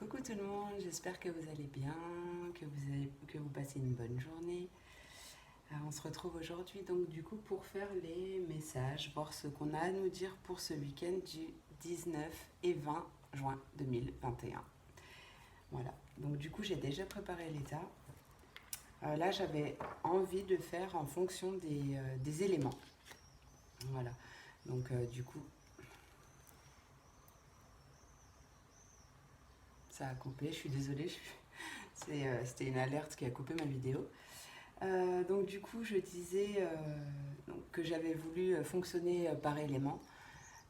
Coucou tout le monde, j'espère que vous allez bien, que vous passez une bonne journée. On se retrouve aujourd'hui donc du coup pour faire les messages, voir ce qu'on a à nous dire pour ce week-end du 19 et 20 juin 2021. Voilà, donc du coup j'ai déjà préparé l'état. Là j'avais envie de faire en fonction des éléments. Voilà, donc du coup ça a coupé, je suis désolée, c'était une alerte qui a coupé ma vidéo. Donc du coup, je disais donc, que j'avais voulu fonctionner par élément,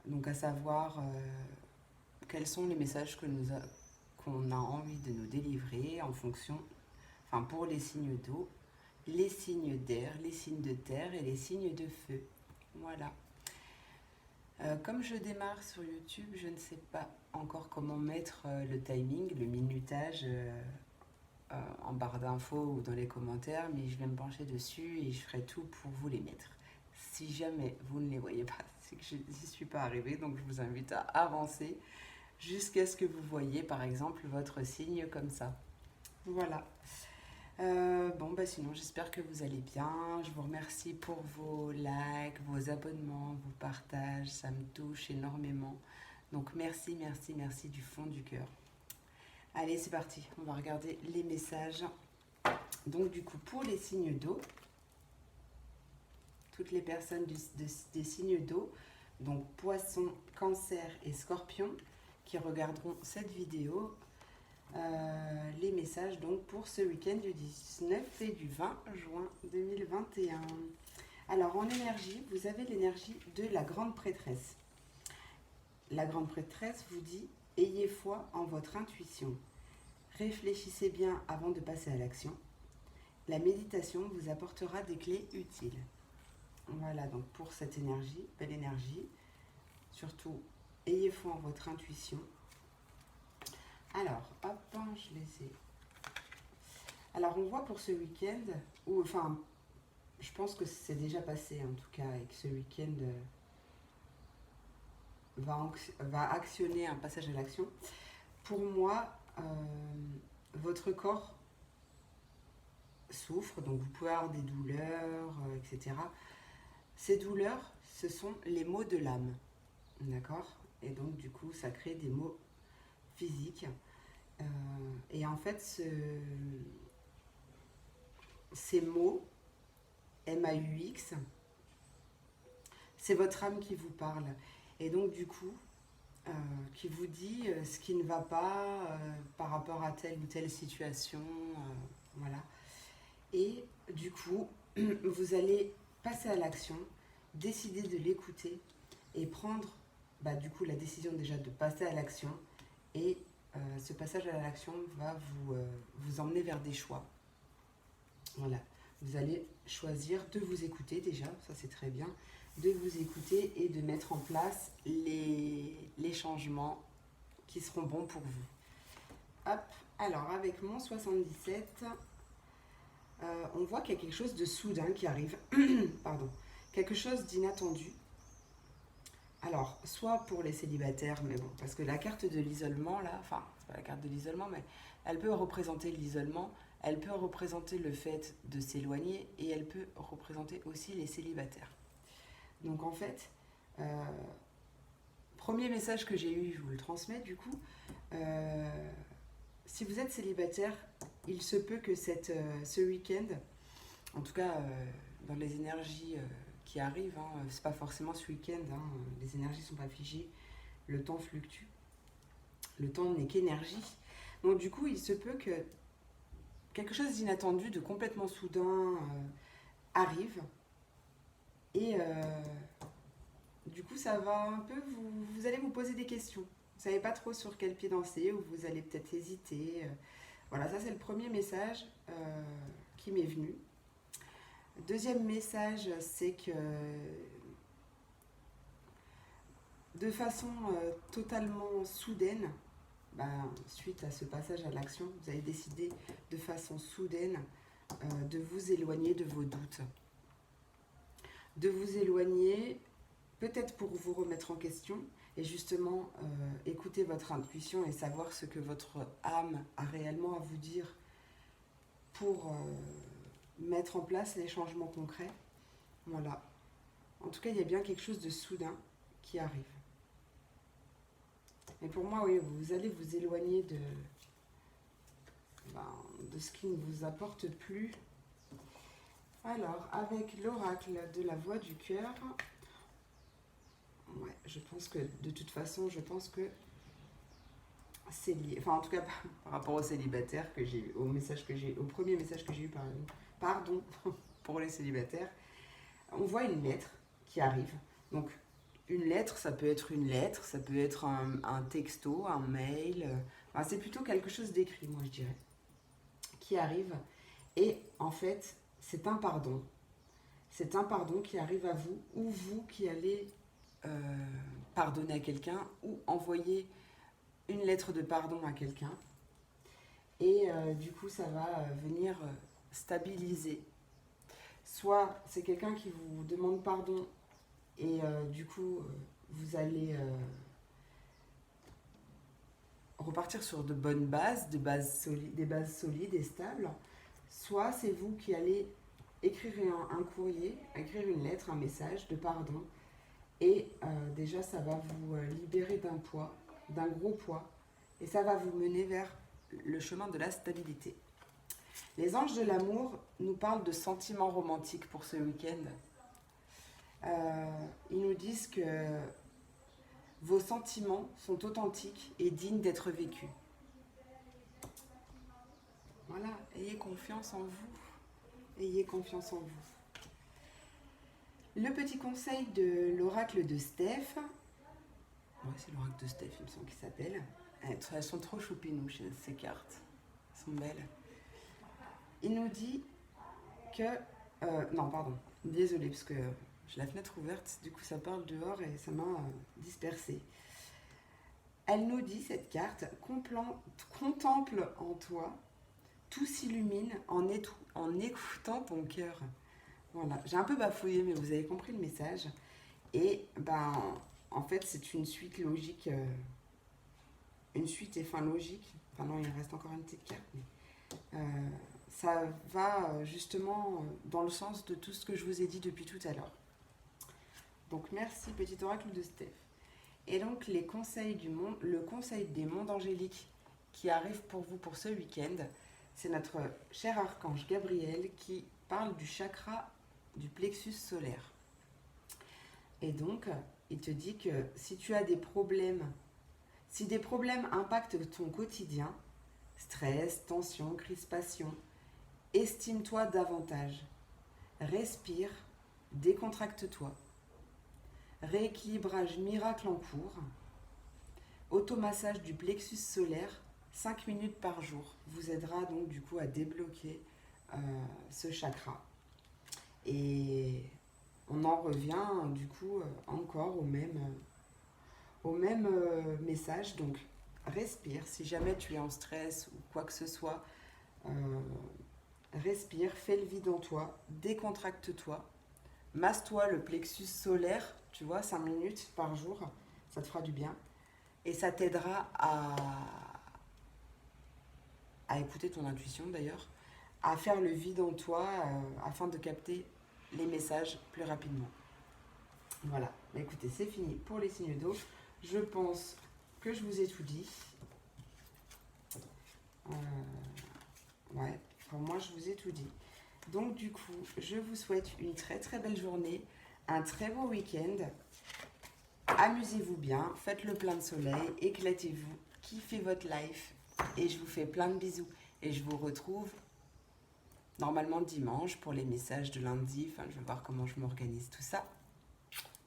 donc à savoir quels sont les messages qu'on a envie de nous délivrer en fonction, enfin pour les signes d'eau, les signes d'air, les signes de terre et les signes de feu. Voilà. Comme je démarre sur YouTube, je ne sais pas encore comment mettre le timing, le minutage en barre d'infos ou dans les commentaires, mais je vais me pencher dessus et je ferai tout pour vous les mettre. Si jamais vous ne les voyez pas, c'est que je n'y suis pas arrivée, donc je vous invite à avancer jusqu'à ce que vous voyez par exemple votre signe comme ça. Voilà. Bon, bah sinon j'espère que vous allez bien. Je vous remercie pour vos likes, vos abonnements, vos partages, ça me touche énormément. Donc merci, merci, merci du fond du cœur. Allez, c'est parti, on va regarder les messages. Donc du coup, pour les signes d'eau, toutes les personnes des signes d'eau, donc poisson, cancer et scorpion, qui regarderont cette vidéo, les messages donc pour ce week-end du 19 et du 20 juin 2021. Alors en énergie, vous avez l'énergie de la grande prêtresse. La grande prêtresse vous dit « Ayez foi en votre intuition. Réfléchissez bien avant de passer à l'action. La méditation vous apportera des clés utiles. » Voilà donc pour cette énergie, belle énergie. Surtout, ayez foi en votre intuition. Alors, hop, je les ai. Alors, on voit pour ce week-end, ou enfin, je pense que c'est déjà passé en tout cas, et que ce week-end va actionner un passage à l'action. Pour moi, votre corps souffre, donc vous pouvez avoir des douleurs, etc. Ces douleurs, ce sont les maux de l'âme, d'accord? Et donc du coup, ça crée des maux physiques. Et en fait, ces mots, M-A-U-X, c'est votre âme qui vous parle. Et donc du coup, qui vous dit ce qui ne va pas par rapport à telle ou telle situation. Voilà. Et du coup, vous allez passer à l'action, décider de l'écouter et prendre du coup la décision déjà de passer à l'action. Et ce passage à l'action va vous emmener vers des choix. Voilà. Vous allez choisir de vous écouter déjà, ça c'est très bien, de vous écouter et de mettre en place les changements qui seront bons pour vous. Hop, alors avec mon 77, on voit qu'il y a quelque chose de soudain qui arrive, pardon, quelque chose d'inattendu. Alors, soit pour les célibataires, mais bon, parce que la carte de l'isolement, là, enfin, c'est pas la carte de l'isolement, mais elle peut représenter l'isolement, elle peut représenter le fait de s'éloigner et elle peut représenter aussi les célibataires. Donc en fait, premier message que j'ai eu, je vous le transmets du coup, si vous êtes célibataire, il se peut que ce week-end, en tout cas dans les énergies qui arrivent, c'est pas forcément ce week-end, les énergies sont pas figées, le temps fluctue, le temps n'est qu'énergie. Donc du coup, il se peut que quelque chose d'inattendu, de complètement soudain arrive et du coup, ça va un peu, vous allez vous poser des questions. Vous savez pas trop sur quel pied danser ou vous allez peut-être hésiter. Voilà, ça c'est le premier message qui m'est venu. Deuxième message, c'est que de façon totalement soudaine, suite à ce passage à l'action, vous avez décidé de façon soudaine de vous éloigner de vos doutes. De vous éloigner, peut-être pour vous remettre en question, et justement écouter votre intuition et savoir ce que votre âme a réellement à vous dire pour mettre en place les changements concrets. Voilà. En tout cas, il y a bien quelque chose de soudain qui arrive. Et pour moi, oui, vous allez vous éloigner de ce qui ne vous apporte plus. Alors, avec l'oracle de la voix du cœur, ouais, je pense que de toute façon, c'est lié. Enfin, en tout cas, par rapport aux célibataires que j'ai eu, au premier message que j'ai eu, pardon, pour les célibataires, on voit une lettre qui arrive. Donc, une lettre, ça peut être un texto, un mail. Enfin, c'est plutôt quelque chose d'écrit, moi, je dirais, qui arrive. Et en fait, c'est un pardon. C'est un pardon qui arrive à vous, ou vous qui allez pardonner à quelqu'un, ou envoyer une lettre de pardon à quelqu'un. Et du coup, ça va venir stabiliser. Soit c'est quelqu'un qui vous demande pardon et du coup, vous allez repartir sur de bonnes bases, des bases solides et stables. Soit c'est vous qui allez écrire un courrier, écrire une lettre, un message de pardon. Et déjà, ça va vous libérer d'un poids, d'un gros poids. Et ça va vous mener vers le chemin de la stabilité. Les anges de l'amour nous parlent de sentiments romantiques pour ce week-end. Ils nous disent que vos sentiments sont authentiques et dignes d'être vécus. Voilà, ayez confiance en vous. Ayez confiance en vous. Le petit conseil de l'oracle de Steph. Ouais, c'est l'oracle de Steph, il me semble qu'il s'appelle. Elles sont trop choupinouches, ces cartes. Elles sont belles. Il nous dit que... non, pardon. Désolée, parce que j'ai la fenêtre ouverte. Du coup, ça parle dehors et ça m'a dispersée. Elle nous dit, cette carte, contemple en toi, tout s'illumine en écoutant ton cœur. Voilà, j'ai un peu bafouillé, mais vous avez compris le message. Et en fait, c'est une suite logique, une suite et fin logique. Enfin non, il reste encore une petite carte, mais ça va justement dans le sens de tout ce que je vous ai dit depuis tout à l'heure. Donc merci, petit oracle de Steph. Et donc le conseil des mondes angéliques qui arrive pour vous pour ce week-end, c'est notre cher archange Gabriel qui parle du chakra du plexus solaire. Et donc, il te dit que si tu as des problèmes, si des problèmes impactent ton quotidien, stress, tension, crispation, estime-toi davantage. Respire, décontracte-toi. Rééquilibrage miracle en cours. Automassage du plexus solaire, 5 minutes par jour, vous aidera donc du coup à débloquer ce chakra. Et on en revient du coup encore au même message. Donc respire, si jamais tu es en stress ou quoi que ce soit, respire, fais le vide en toi, décontracte-toi, masse-toi le plexus solaire, tu vois, 5 minutes par jour, ça te fera du bien. Et ça t'aidera à écouter ton intuition d'ailleurs, à faire le vide en toi afin de capter les messages plus rapidement. Voilà, écoutez, c'est fini pour les signes d'eau. Je pense que je vous ai tout dit. Ouais, enfin, moi je vous ai tout dit. Donc du coup, je vous souhaite une très très belle journée, un très beau week-end. Amusez-vous bien, faites le plein de soleil, éclatez-vous, kiffez votre life. Et je vous fais plein de bisous. Et je vous retrouve normalement dimanche pour les messages de lundi. Enfin, je vais voir comment je m'organise tout ça.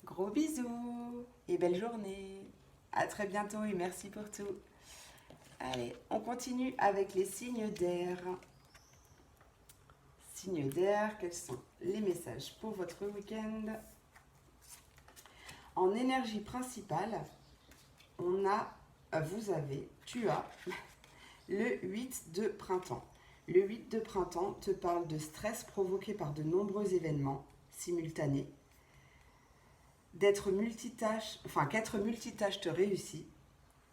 Gros bisous et belle journée. À très bientôt et merci pour tout. Allez, on continue avec les signes d'air. Signes d'air, quels sont les messages pour votre week-end? En énergie principale, tu as le 8 de printemps. Le 8 de printemps te parle de stress provoqué par de nombreux événements simultanés. d'être multitâche, enfin qu'être multitâche te réussit,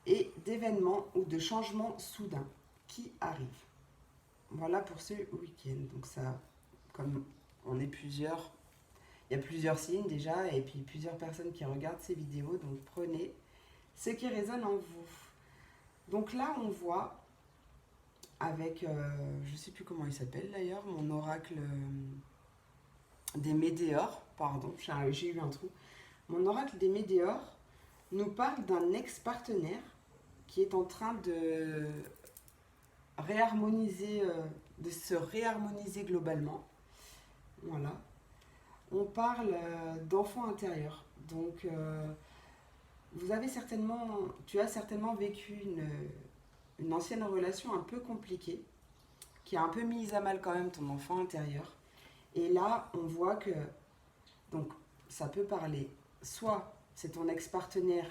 et d'événements ou de changements soudains qui arrivent. Voilà pour ce week-end. Donc ça, comme on est plusieurs, il y a plusieurs signes déjà, et puis plusieurs personnes qui regardent ces vidéos, donc prenez ce qui résonne en vous. Donc là, on voit avec, je ne sais plus comment il s'appelle d'ailleurs, mon oracle des météores, pardon, j'ai eu un trou. Mon oracle des météores nous parle d'un ex-partenaire qui est en train de réharmoniser, de se réharmoniser globalement. Voilà. On parle d'enfant intérieur. Donc, tu as certainement vécu une ancienne relation un peu compliquée, qui a un peu mis à mal quand même ton enfant intérieur. Et là, on voit que, donc, ça peut parler, soit c'est ton ex-partenaire,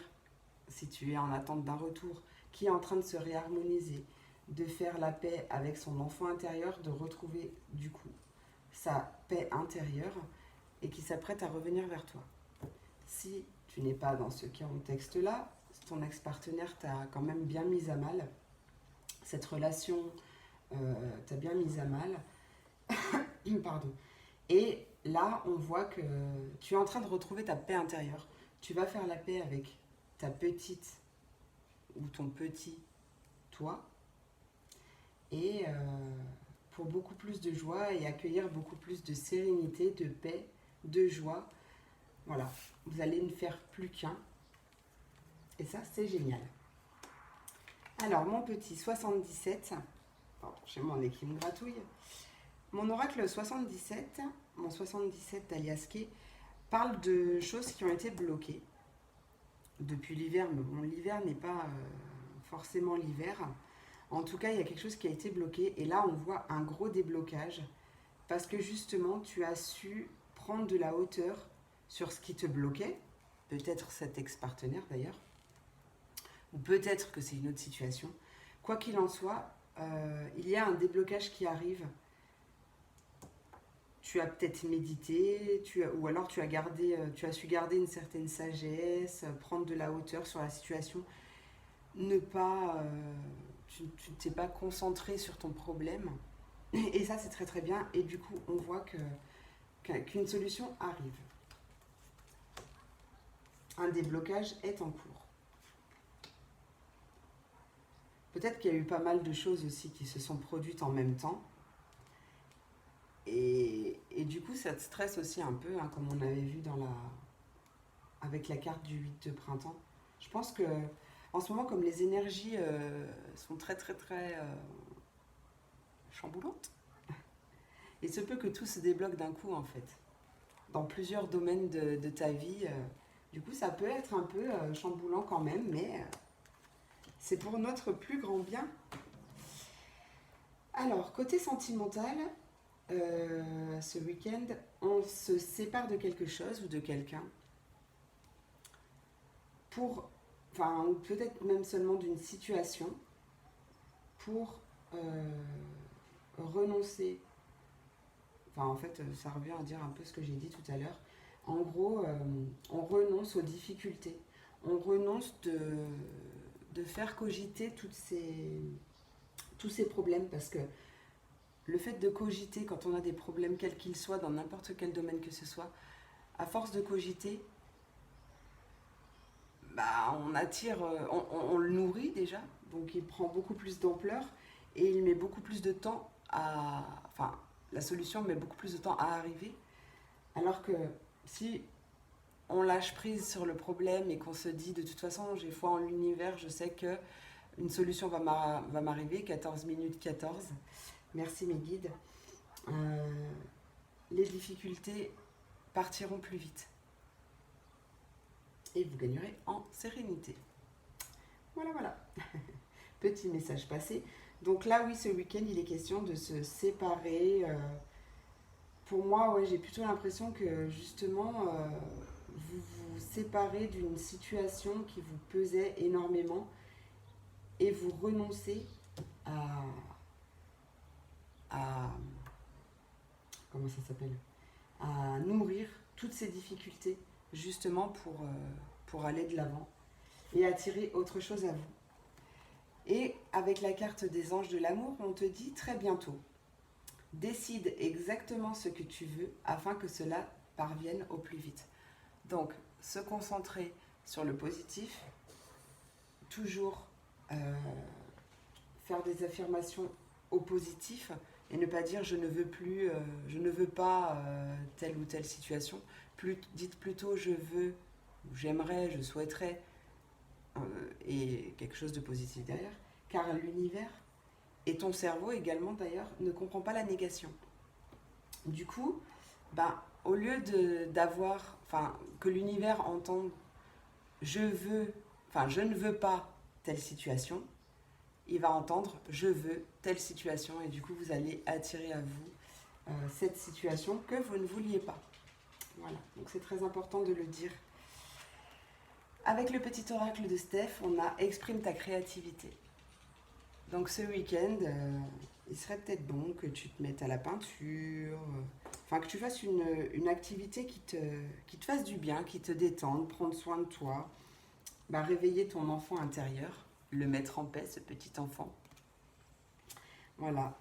si tu es en attente d'un retour, qui est en train de se réharmoniser, de faire la paix avec son enfant intérieur, de retrouver du coup sa paix intérieure et qui s'apprête à revenir vers toi. Si tu n'es pas dans ce contexte-là, ton ex-partenaire t'a quand même bien mis à mal, cette relation t'a bien mis à mal, pardon. Et là, on voit que tu es en train de retrouver ta paix intérieure. Tu vas faire la paix avec ta petite ou ton petit toi, et pour beaucoup plus de joie et accueillir beaucoup plus de sérénité, de paix, de joie. Voilà, vous allez ne faire plus qu'un, et ça c'est génial. Alors mon petit 77, pardon, j'ai mon nez qui me gratouille, mon oracle 77, mon 77 d'Aliaské, parle de choses qui ont été bloquées depuis l'hiver, mais bon, l'hiver n'est pas forcément l'hiver. En tout cas, il y a quelque chose qui a été bloqué, et là on voit un gros déblocage, parce que justement tu as su prendre de la hauteur sur ce qui te bloquait, peut-être cet ex-partenaire d'ailleurs, ou peut-être que c'est une autre situation. Quoi qu'il en soit, il y a un déblocage qui arrive. Tu as peut-être médité, ou alors tu as su garder une certaine sagesse, prendre de la hauteur sur la situation, ne pas, tu ne t'es pas concentré sur ton problème, et ça c'est très très bien, et du coup on voit qu'une solution arrive. Un déblocage est en cours. Peut-être qu'il y a eu pas mal de choses aussi qui se sont produites en même temps. Et du coup, ça te stresse aussi un peu, hein, comme on avait vu avec la carte du 8 de printemps. Je pense que en ce moment, comme les énergies sont très très très chamboulantes, il se peut que tout se débloque d'un coup en fait, dans plusieurs domaines de ta vie. Du coup, ça peut être un peu chamboulant quand même, mais c'est pour notre plus grand bien. Alors, côté sentimental, ce week-end, on se sépare de quelque chose ou de quelqu'un ou peut-être même seulement d'une situation, pour renoncer. Enfin, en fait, ça revient à dire un peu ce que j'ai dit tout à l'heure. En gros, on renonce aux difficultés. On renonce de faire cogiter tous ces problèmes, parce que le fait de cogiter quand on a des problèmes, quels qu'ils soient, dans n'importe quel domaine que ce soit, à force de cogiter, on attire, on le nourrit déjà, donc il prend beaucoup plus d'ampleur, et il met beaucoup plus de temps enfin, la solution met beaucoup plus de temps à arriver, alors que si on lâche prise sur le problème et qu'on se dit de toute façon j'ai foi en l'univers, je sais que une solution va m'arriver, 14 minutes 14, merci mes guides, les difficultés partiront plus vite. Et vous gagnerez en sérénité. Voilà, voilà. Petit message passé. Donc là, oui, ce week-end, il est question de se séparer. Pour moi, ouais, j'ai plutôt l'impression que justement, vous vous séparez d'une situation qui vous pesait énormément, et vous renoncez à comment ça s'appelle, à nourrir toutes ces difficultés justement pour aller de l'avant et attirer autre chose à vous. Et avec la carte des anges de l'amour, on te dit très bientôt. Décide exactement ce que tu veux afin que cela parvienne au plus vite. Donc, se concentrer sur le positif, toujours faire des affirmations au positif et ne pas dire je ne veux plus, je ne veux pas telle ou telle situation. Dites plutôt je veux, j'aimerais, je souhaiterais et quelque chose de positif derrière. Car l'univers et ton cerveau également d'ailleurs ne comprend pas la négation. Du coup, au lieu d'avoir, que l'univers entende je ne veux pas telle situation, il va entendre je veux telle situation et du coup vous allez attirer à vous cette situation que vous ne vouliez pas. Voilà, donc c'est très important de le dire. Avec le petit oracle de Steph, on a exprime ta créativité. Donc ce week-end, il serait peut-être bon que tu te mettes à la peinture, que tu fasses une activité qui te fasse du bien, qui te détende, prendre soin de toi, réveiller ton enfant intérieur, le mettre en paix, ce petit enfant. Voilà,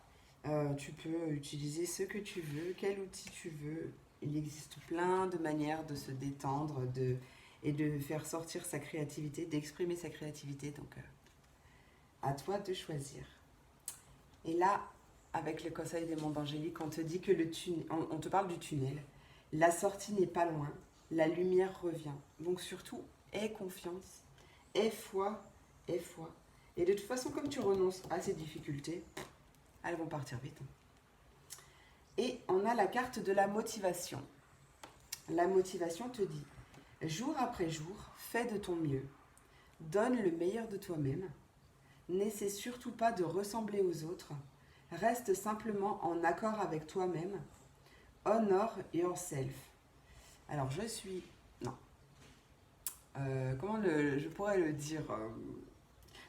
tu peux utiliser ce que tu veux, quel outil tu veux. Il existe plein de manières de se détendre et de faire sortir sa créativité, d'exprimer sa créativité. Donc, à toi de choisir. Et là, avec le conseil des mondes angéliques, on te dit que on te parle du tunnel. La sortie n'est pas loin, la lumière revient. Donc surtout, aie confiance, aie foi, aie foi. Et de toute façon, comme tu renonces à ces difficultés, elles vont partir vite. Et on a la carte de la motivation. La motivation te dit, jour après jour, fais de ton mieux. Donne le meilleur de toi-même. N'essaie surtout pas de ressembler aux autres. Reste simplement en accord avec toi-même. Honor yourself. Alors, je suis... Non. Je pourrais le dire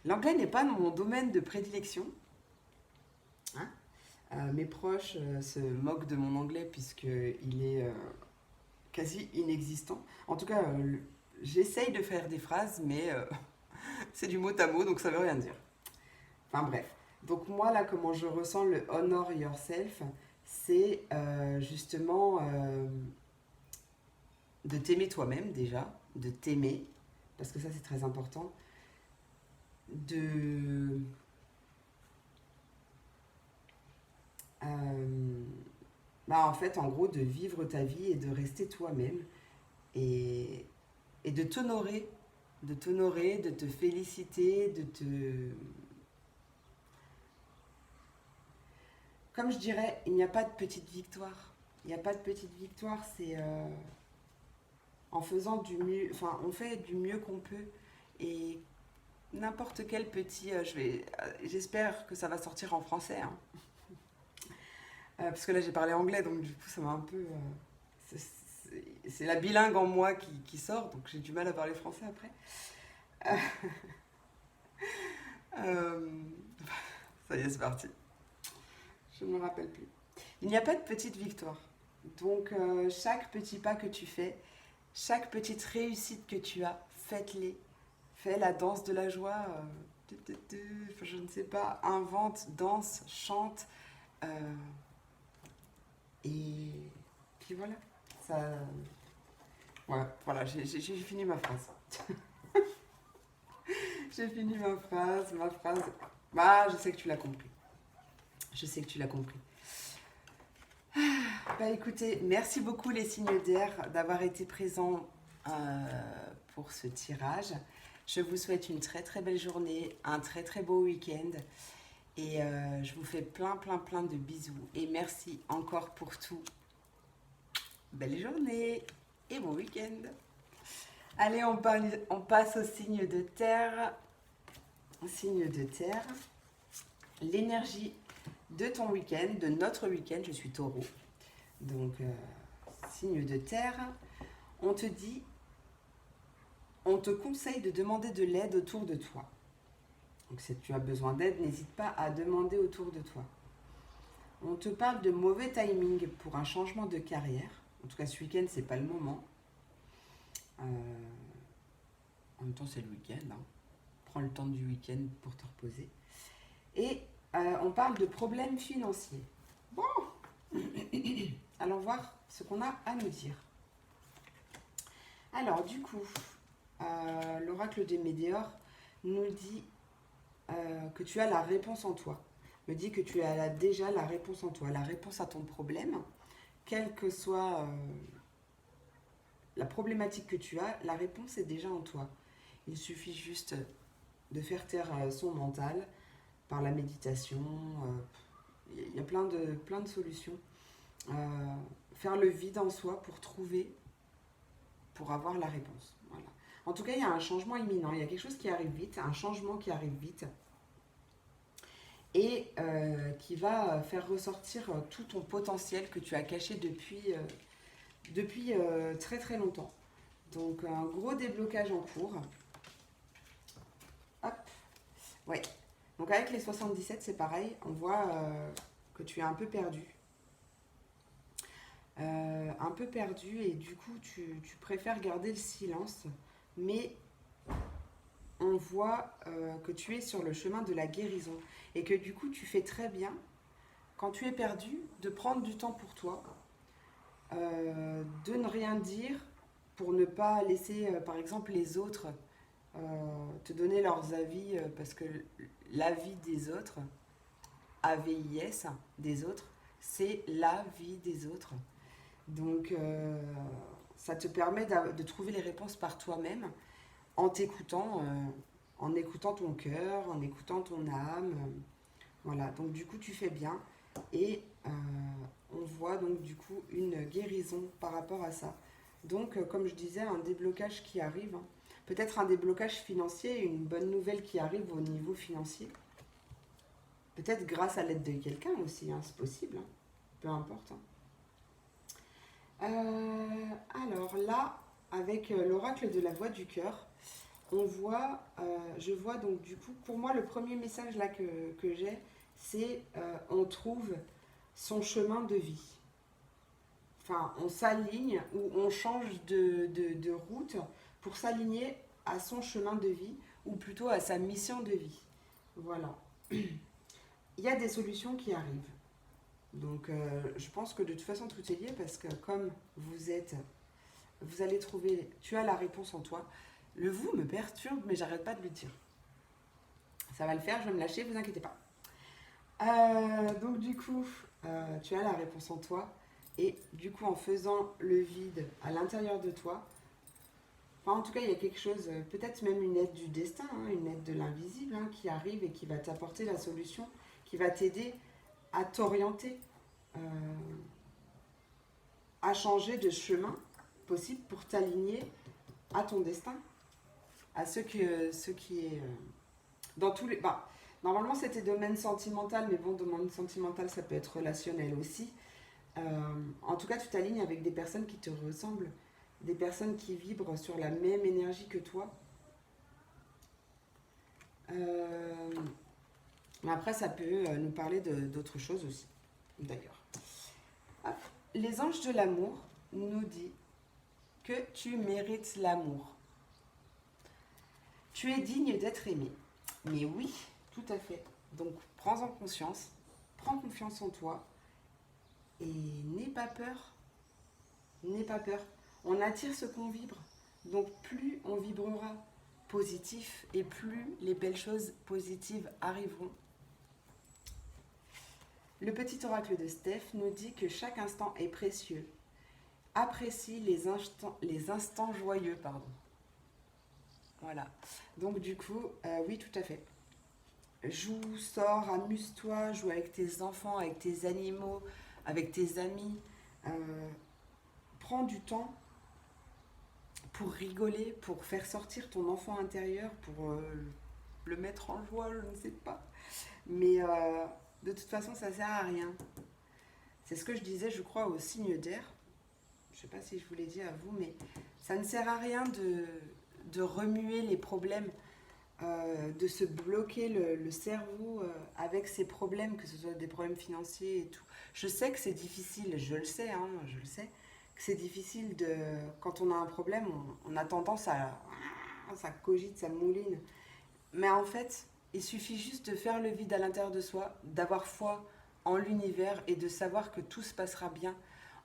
L'anglais n'est pas mon domaine de prédilection. Mes proches se moquent de mon anglais puisqu'il est quasi inexistant. En tout cas, j'essaye de faire des phrases, mais c'est du mot à mot, donc ça veut rien dire. Enfin bref. Donc moi, là, comment je ressens le honor yourself, c'est justement de t'aimer toi-même déjà, de t'aimer, parce que ça c'est très important, en fait, en gros, de vivre ta vie et de rester toi-même et de t'honorer, de te féliciter, Comme je dirais, il n'y a pas de petite victoire. Il n'y a pas de petite victoire, c'est en faisant du mieux, on fait du mieux qu'on peut et n'importe quel petit, j'espère que ça va sortir en français, hein. Parce que là j'ai parlé anglais, donc du coup ça m'a un peu, c'est la bilingue en moi qui sort, donc j'ai du mal à parler français après. Ça y est, c'est parti. Je ne me rappelle plus. Il n'y a pas de petite victoire. Donc chaque petit pas que tu fais, chaque petite réussite que tu as, faites-les. Fais la danse de la joie. Je ne sais pas. Invente, danse, chante. Et puis voilà. Ça... Ouais, voilà, j'ai fini ma phrase. J'ai fini ma phrase. Je sais que tu l'as compris. Je sais que tu l'as compris. Écoutez, merci beaucoup les signes d'air d'avoir été présents pour ce tirage. Je vous souhaite une très très belle journée, un très très beau week-end et je vous fais plein de bisous et merci encore pour tout. Belle journée et bon week-end. Allez, on passe au signe de terre. Signe de terre. L'énergie de ton week-end, de notre week-end, je suis taureau. Donc, signe de terre, on te dit, on te conseille de demander de l'aide autour de toi. Donc, si tu as besoin d'aide, n'hésite pas à demander autour de toi. On te parle de mauvais timing pour un changement de carrière. En tout cas, ce week-end, c'est pas le moment. En même temps, c'est le week-end. Hein. Prends le temps du week-end pour te reposer. Et on parle de problèmes financiers. Bon, allons voir ce qu'on a à nous dire. Alors, du coup, l'oracle des Médéors nous dit que tu as la réponse en toi. Me dit que tu as déjà la réponse en toi, la réponse à ton problème, quelle que soit la problématique que tu as, la réponse est déjà en toi. Il suffit juste de faire taire son mental par la méditation. Il y a plein de solutions. Faire le vide en soi pour trouver, pour avoir la réponse. Voilà. En tout cas, il y a un changement imminent. Il y a quelque chose qui arrive vite, un changement qui arrive vite et qui va faire ressortir tout ton potentiel que tu as caché depuis très très longtemps. Donc un gros déblocage en cours. Hop. Ouais. Donc avec les 77, c'est pareil. On voit que tu es un peu perdu. Un peu perdu et du coup tu préfères garder le silence. Mais on voit que tu es sur le chemin de la guérison. Et que du coup tu fais très bien, quand tu es perdu, de prendre du temps pour toi. De ne rien dire pour ne pas laisser, par exemple, les autres te donner leurs avis, parce que l'avis des autres, AVIS, des autres, c'est la vie des autres. Donc, ça te permet de trouver les réponses par toi-même en t'écoutant, en écoutant ton cœur, en écoutant ton âme. Voilà, donc du coup, tu fais bien. Et on voit donc du coup une guérison par rapport à ça. Donc, comme je disais, un déblocage qui arrive. Hein. Peut-être un déblocage financier, une bonne nouvelle qui arrive au niveau financier. Peut-être grâce à l'aide de quelqu'un aussi, hein, c'est possible. Hein. Peu importe. Hein. Alors là, avec l'oracle de la voix du cœur, on voit, je vois donc du coup, pour moi, le premier message là que j'ai, c'est on trouve son chemin de vie. Enfin, on s'aligne ou on change de route pour s'aligner à son chemin de vie ou plutôt à sa mission de vie. Voilà. Il y a des solutions qui arrivent. Donc, je pense que de toute façon, tout est lié parce que comme vous allez trouver, tu as la réponse en toi. Le vous me perturbe, mais j'arrête pas de le dire. Ça va le faire, je vais me lâcher, vous inquiétez pas. Donc du coup, tu as la réponse en toi. Et du coup, en faisant le vide à l'intérieur de toi, enfin, en tout cas, il y a quelque chose, peut-être même une aide du destin, hein, une aide de l'invisible hein, qui arrive et qui va t'apporter la solution, qui va t'aider à t'orienter, à changer de chemin possible pour t'aligner à ton destin, à ce qui est dans tous les... Bah, normalement, c'était domaine sentimental, mais bon, domaine sentimental, ça peut être relationnel aussi. En tout cas, tu t'alignes avec des personnes qui te ressemblent, des personnes qui vibrent sur la même énergie que toi. Mais après, ça peut nous parler d'autres choses aussi, d'ailleurs. Hop. Les anges de l'amour nous disent que tu mérites l'amour. Tu es digne d'être aimé. Mais oui, tout à fait. Donc, prends-en conscience, prends confiance en toi et n'aie pas peur. N'aie pas peur. On attire ce qu'on vibre. Donc, plus on vibrera positif et plus les belles choses positives arriveront. Le petit oracle de Steph nous dit que chaque instant est précieux. Apprécie les instants joyeux, pardon. Voilà. Donc du coup, oui, tout à fait. Joue, sors, amuse-toi, joue avec tes enfants, avec tes animaux, avec tes amis. Prends du temps pour rigoler, pour faire sortir ton enfant intérieur, pour le mettre en joie, je ne sais pas. Mais de toute façon, ça ne sert à rien. C'est ce que je disais, je crois, aux signes d'air. Je ne sais pas si je vous l'ai dit à vous, mais ça ne sert à rien de remuer les problèmes, de se bloquer le cerveau avec ces problèmes, que ce soit des problèmes financiers et tout. Je sais que c'est difficile, je le sais, hein, je le sais, c'est difficile de... Quand on a un problème, on a tendance à... Ça cogite, ça mouline. Mais en fait, il suffit juste de faire le vide à l'intérieur de soi, d'avoir foi en l'univers et de savoir que tout se passera bien.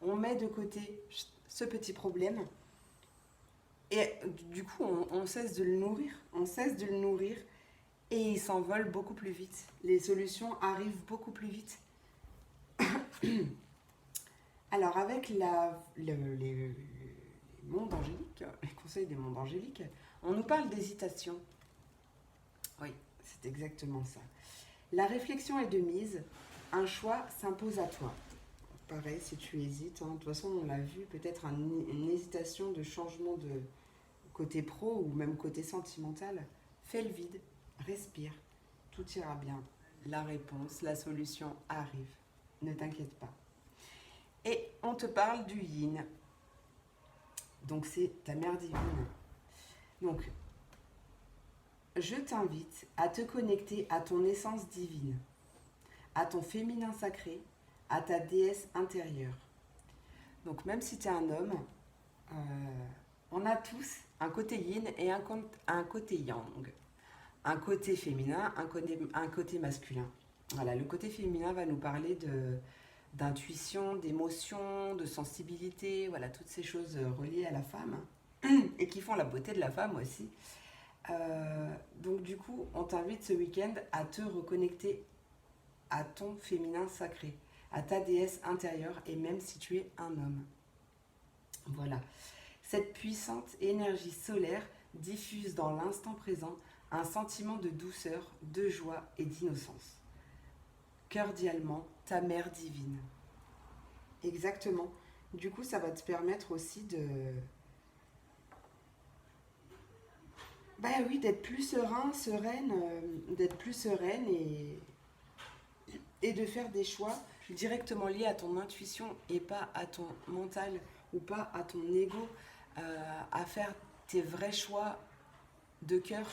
On met de côté ce petit problème et du coup, on cesse de le nourrir. On cesse de le nourrir et il s'envole beaucoup plus vite. Les solutions arrivent beaucoup plus vite. Alors, avec les mondes angéliques, les conseils des mondes angéliques, on nous parle d'hésitation. Oui, c'est exactement ça. La réflexion est de mise, un choix s'impose à toi. Pareil, si tu hésites, hein, de toute façon, on l'a vu, peut-être une hésitation de changement de côté pro ou même côté sentimental. Fais le vide, respire, tout ira bien. La réponse, la solution arrive. Ne t'inquiète pas. Et on te parle du yin. Donc c'est ta mère divine. Donc, je t'invite à te connecter à ton essence divine, à ton féminin sacré, à ta déesse intérieure. Donc même si tu es un homme, on a tous un côté yin et un côté yang. Un côté féminin, un côté masculin. Voilà, le côté féminin va nous parler d'intuition, d'émotion, de sensibilité, voilà, toutes ces choses reliées à la femme et qui font la beauté de la femme aussi. Donc du coup, on t'invite ce week-end à te reconnecter à ton féminin sacré, à ta déesse intérieure, et même si tu es un homme. Voilà. Cette puissante énergie solaire diffuse dans l'instant présent un sentiment de douceur, de joie et d'innocence. Cordialement, ta mère divine. Exactement. Du coup, ça va te permettre aussi de... Bah oui, d'être plus sereine, d'être plus sereine et de faire des choix directement liés à ton intuition et pas à ton mental ou pas à ton ego, à faire tes vrais choix de cœur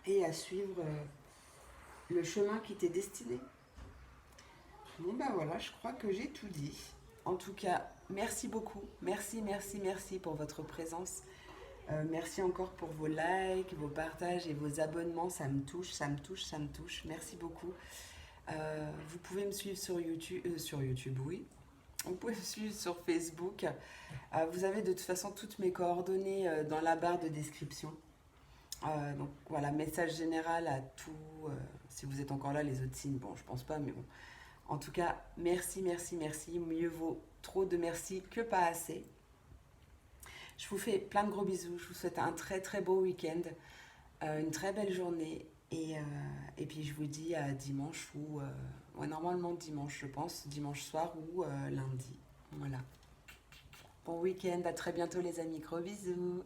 et à suivre le chemin qui t'est destiné. Bon ben voilà, je crois que j'ai tout dit. En tout cas, merci beaucoup. Merci, merci, merci pour votre présence. Merci encore pour vos likes, vos partages et vos abonnements. Ça me touche, ça me touche, ça me touche. Merci beaucoup. Vous pouvez me suivre sur YouTube, oui. Vous pouvez me suivre sur Facebook. Vous avez de toute façon toutes mes coordonnées dans la barre de description. Donc voilà, message général à tout. Si vous êtes encore là, les autres signes, bon, je pense pas, mais bon. En tout cas, merci, merci, merci. Mieux vaut trop de merci que pas assez. Je vous fais plein de gros bisous. Je vous souhaite un très, très beau week-end, une très belle journée. Et puis je vous dis à dimanche ou... ouais, normalement dimanche, je pense. Dimanche soir ou lundi. Voilà. Bon week-end. À très bientôt, les amis. Gros bisous.